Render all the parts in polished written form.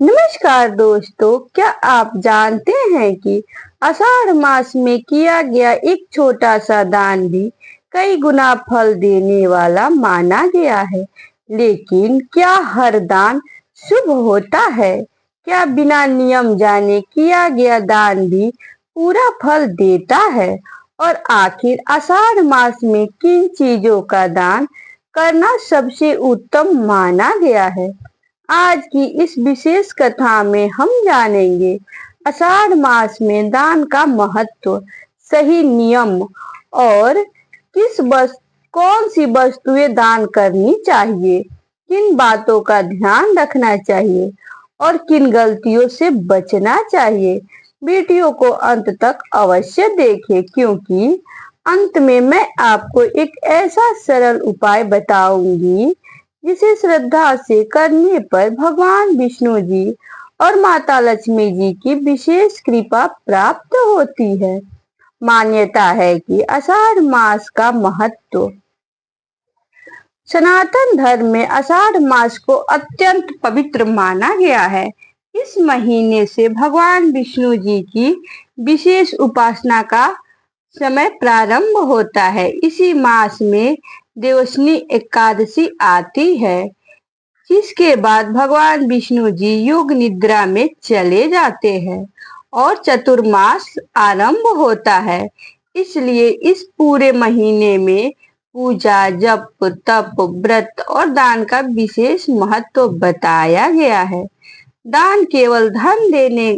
नमस्कार दोस्तों, क्या आप जानते हैं कि आषाढ़ मास में किया गया एक छोटा सा दान भी कई गुना फल देने वाला माना गया है। लेकिन क्या हर दान शुभ होता है? क्या बिना नियम जाने किया गया दान भी पूरा फल देता है? और आखिर आषाढ़ मास में किन चीजों का दान करना सबसे उत्तम माना गया है? आज की इस विशेष कथा में हम जानेंगे आषाढ़ मास में दान का महत्व, सही नियम और कौन सी वस्तुएं दान करनी चाहिए, किन बातों का ध्यान रखना चाहिए और किन गलतियों से बचना चाहिए। वीडियो को अंत तक अवश्य देखें, क्योंकि अंत में मैं आपको एक ऐसा सरल उपाय बताऊंगी जिसे श्रद्धा से करने पर भगवान विष्णु जी और माता लक्ष्मी जी की विशेष कृपा प्राप्त होती है। मान्यता है कि आषाढ़ मास का महत्व। सनातन धर्म में आषाढ़ मास को अत्यंत पवित्र माना गया है। इस महीने से भगवान विष्णु जी की विशेष उपासना का समय प्रारंभ होता है। इसी मास में देवशनी एकादशी आती है, जिसके बाद भगवान विष्णु जी योग निद्रा में चले जाते हैं और चतुर्मास आरंभ होता है। इसलिए इस पूरे महीने में पूजा, जप, तप, व्रत और दान का विशेष महत्व बताया गया है। दान केवल धन देने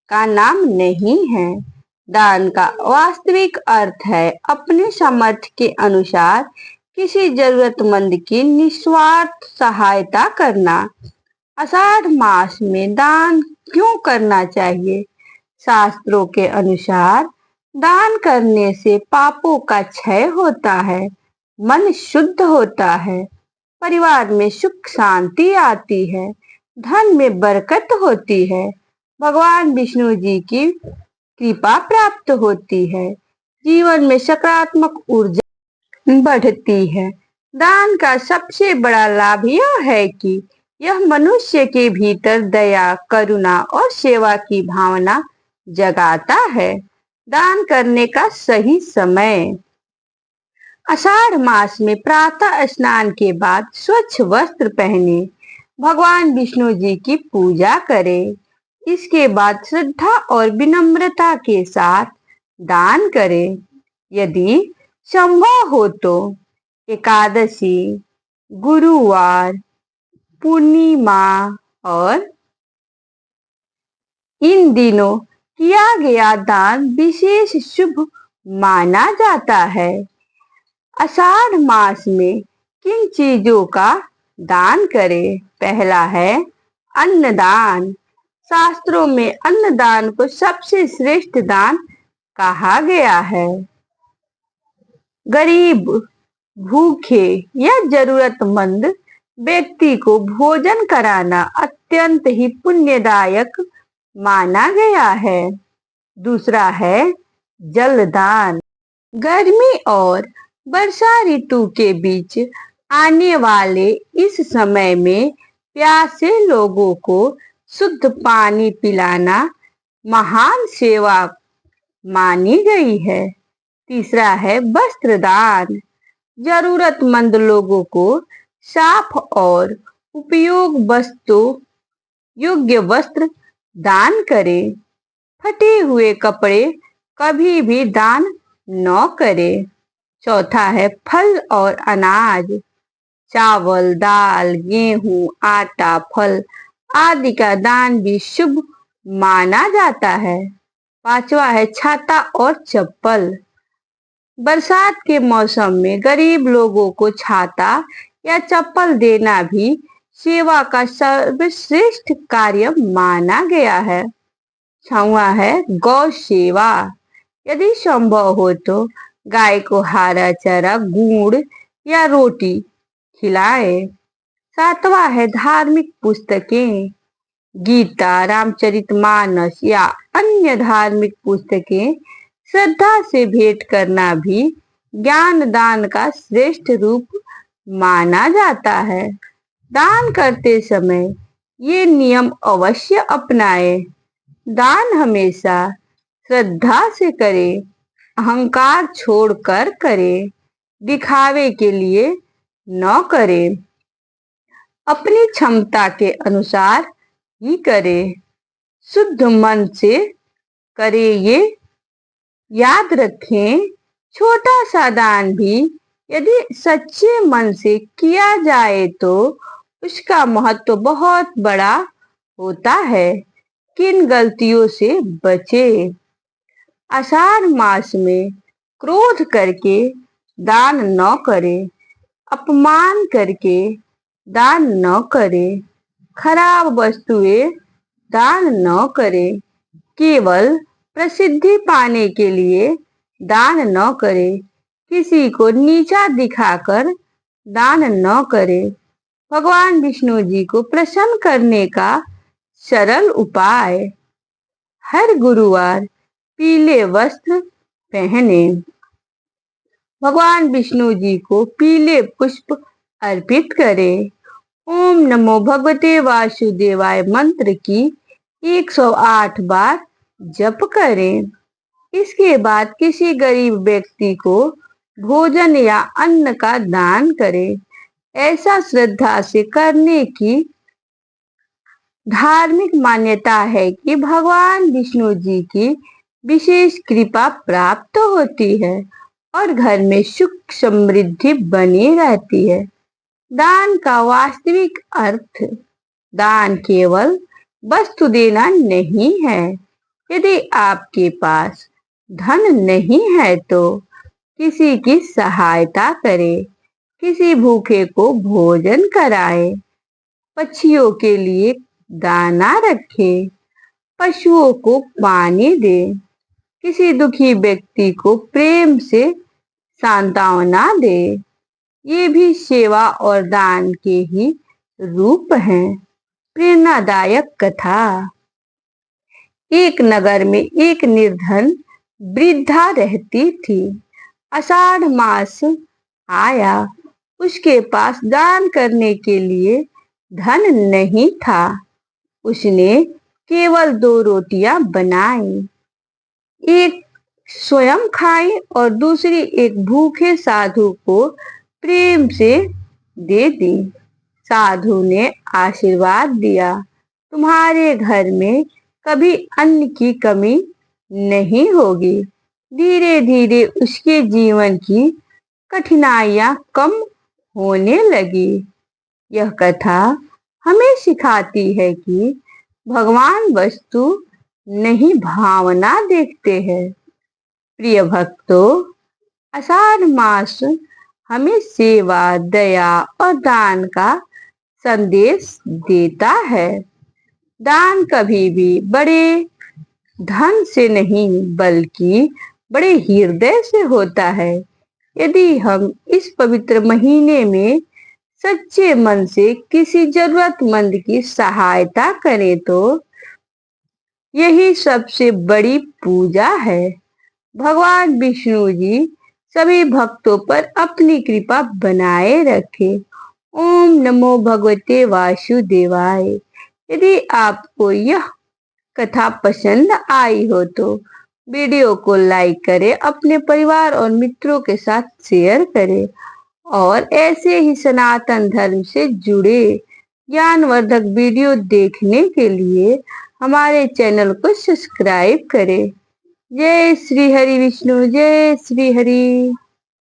का नाम नहीं है। दान का वास्तविक अर्थ है अपने सामर्थ्य के अनुसार किसी जरूरतमंद की निस्वार्थ सहायता करना। आषाढ़ मास में दान क्यों करना चाहिए? शास्त्रों के अनुसार दान करने से पापों का क्षय होता है, मन शुद्ध होता है, परिवार में सुख शांति आती है, धन में बरकत होती है, भगवान विष्णु जी की कृपा प्राप्त होती है, जीवन में सकारात्मक ऊर्जा बढ़ती है। दान का सबसे बड़ा लाभ यह है कि यह मनुष्य के भीतर दया, करुणा और सेवा की भावना जगाता है। दान करने का सही समय। आषाढ़ मास में प्रातः स्नान के बाद स्वच्छ वस्त्र पहने, भगवान विष्णु जी की पूजा करें। इसके बाद श्रद्धा और विनम्रता के साथ दान करें। यदि संभव हो तो एकादशी, गुरुवार, पूर्णिमा और इन दिनों किया गया दान विशेष शुभ माना जाता है। आषाढ़ मास में किन चीजों का दान करें? पहला है अन्नदान। शास्त्रों में अन्नदान को सबसे श्रेष्ठ दान कहा गया है। गरीब, भूखे या जरूरतमंद व्यक्ति को भोजन कराना अत्यंत ही पुण्यदायक माना गया है। दूसरा है जलदान। गर्मी और वर्षा ऋतु के बीच आने वाले इस समय में प्यासे लोगों को शुद्ध पानी पिलाना महान सेवा मानी गई है। तीसरा है वस्त्रदान। जरूरतमंद लोगों को साफ और उपयोग वस्तु योग्य वस्त्र दान करें। फटे हुए कपड़े कभी भी दान न करें। चौथा है फल और अनाज। चावल, दाल, गेहूं, आटा, फल आदि का दान भी शुभ माना जाता है। पांचवा है छाता और चप्पल। बरसात के मौसम में गरीब लोगों को छाता या चप्पल देना भी सेवा का सर्वश्रेष्ठ कार्य माना गया है। छठवां है गौ सेवा। यदि संभव हो तो गाय को हरा चारा, गुड़ या रोटी खिलाएं। सातवां है धार्मिक पुस्तकें। गीता, रामचरितमानस या अन्य धार्मिक पुस्तकें श्रद्धा से भेंट करना भी ज्ञान दान का श्रेष्ठ रूप माना जाता है। दान करते समय ये नियम अवश्य अपनाए। दान हमेशा श्रद्धा से करे, अहंकार छोड़कर करे, दिखावे के लिए न करे, अपनी क्षमता के अनुसार ही करे, शुद्ध मन से करे। ये याद रखें, छोटा सा दान भी यदि सच्चे मन से किया जाए तो उसका महत्व बहुत बड़ा होता है। किन गलतियों से बचे? आषाढ़ मास में क्रोध करके दान न करे, अपमान करके दान न करे, खराब वस्तुएं दान न करे, केवल प्रसिद्धि पाने के लिए दान न करे, किसी को नीचा दिखाकर दान न करे। भगवान विष्णु जी को प्रसन्न करने का सरल उपाय, हर गुरुवार पीले वस्त्र पहने, भगवान विष्णु जी को पीले पुष्प अर्पित करें, ओम नमो भगवते वासुदेवाय मंत्र की 108 बार जप करें। इसके बाद किसी गरीब व्यक्ति को भोजन या अन्न का दान करें। ऐसा श्रद्धा से करने की धार्मिक मान्यता है कि भगवान विष्णु जी की विशेष कृपा प्राप्त होती है और घर में सुख समृद्धि बनी रहती है। दान का वास्तविक अर्थ दान केवल वस्तु देना नहीं है। यदि आपके पास धन नहीं है तो किसी की सहायता करें, किसी भूखे को भोजन कराएं, पक्षियों के लिए दाना रखें, पशुओं को पानी दें, किसी दुखी व्यक्ति को प्रेम से सांत्वना दें। ये भी सेवा और दान के ही रूप हैं। प्रेरणादायक कथा। एक नगर में एक निर्धन वृद्धा रहती थी। आषाढ़ मास आया, उसके पास दान करने के लिए धन नहीं था। उसने केवल 2 रोटियां बनाई, एक स्वयं खाई और दूसरी एक भूखे साधु को प्रेम से दे दी। साधु ने आशीर्वाद दिया, तुम्हारे घर में कभी अन्न की कमी नहीं होगी। धीरे धीरे उसके जीवन की कठिनाइयां कम होने लगी। यह कथा हमें सिखाती है कि भगवान वस्तु नहीं भावना देखते हैं। प्रिय भक्तों, आषाढ़ मास हमें सेवा, दया और दान का संदेश देता है। दान कभी भी बड़े धन से नहीं बल्कि बड़े हृदय से होता है। यदि हम इस पवित्र महीने में सच्चे मन से किसी जरूरतमंद की सहायता करें तो यही सबसे बड़ी पूजा है। भगवान विष्णु जी सभी भक्तों पर अपनी कृपा बनाए रखे। ओम नमो भगवते वासुदेवाय। यदि आपको यह कथा पसंद आई हो तो वीडियो को लाइक करें, अपने परिवार और मित्रों के साथ शेयर करें और ऐसे ही सनातन धर्म से जुड़े ज्ञानवर्धक वीडियो देखने के लिए हमारे चैनल को सब्सक्राइब करें। जय श्री हरि विष्णु, जय श्री हरि।